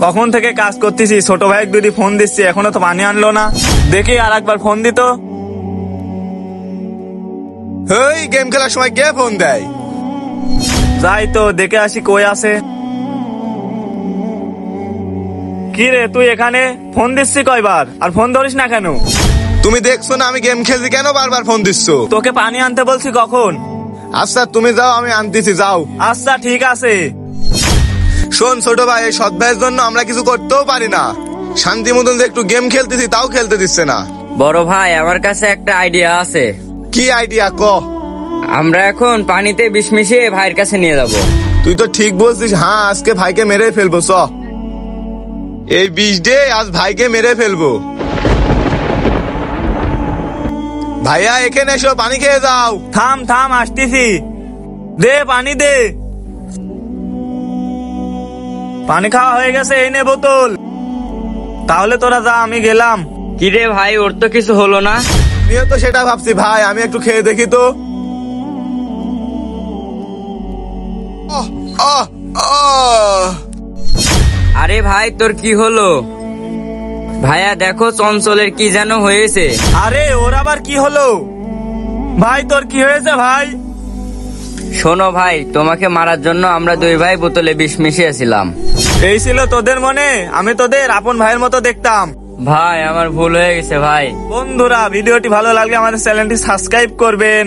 কখন থেকে কাজ করতেছি, ছোট ভাই যদি ফোন দিচ্ছি এখনো তো পানি আনলো না। দেখি আর একবার ফোন দিত। হেই, গেম খেলার সময় কে ফোন দেয়? যাই তো দেখে আসি কই আছে। কি রে তুই এখানে? ফোন দিচ্ছি কয়বার, আর ফোন ধরিস না কেন? তুমি দেখছো না আমি গেম খেলছি, কেন বারবার ফোন দিচ্ছ? তোকে পানি আনতে বলছি কখন? আচ্ছা তুমি যাও, আমি আনতেছি, যাও। আচ্ছা ঠিক আছে। শোন ছোট ভাই, এই সৎ ভাইয়ের জন্য আমরা কিছু করতেও পারি না। শান্তি মতন যে একটু গেম খেলতেছি তাও খেলতে দিচ্ছে না। বড় ভাই, আমার কাছে একটা আইডিয়া আছে। কি আইডিয়া ক? আমরা এখন পানিতে বিষ মিশিয়ে ভাইয়ের কাছে নিয়ে যাব। তুই তো ঠিক বলছিস। হ্যাঁ, আজকে ভাইকে মেরে ফেলবো। এই বিষ দিয়ে আজ ভাইকে মেরে ফেলবো। ভাইয়া এখানে এসো, পানি খেয়ে যাও। থাম থাম, আসতেছি। দে পানি দে। পানি খাওয়া হয়ে গেছে, এই নে বোতল। তাহলে তোরা যা, আমি গেলাম। কিরে ভাই, ওর তো কিছু হলো না। আমিও তো সেটা ভাবছি ভাই, আমি একটু খেয়ে দেখি তো। আহ, আহ, আহ। আরে ভাই, তোর কি হলো? ভাইয়া দেখো, চঞ্চলের কি যেন হয়েছে। আরে ওর আবার কি হলো? ভাই তোর কি হয়েছে ভাই? শোনো ভাই, তোমাকে মারার জন্য আমরা দুই ভাই বোতলে বিষ মিশিয়েছিলাম। এই ছিল তোদের মনে? আমি তোদের আপন ভাইয়ের মতো দেখতাম। ভাই আমার ভুল হয়ে গেছে ভাই। বন্ধুরা, ভিডিওটি ভালো লাগলে আমাদের চ্যানেলটি সাবস্ক্রাইব করবেন।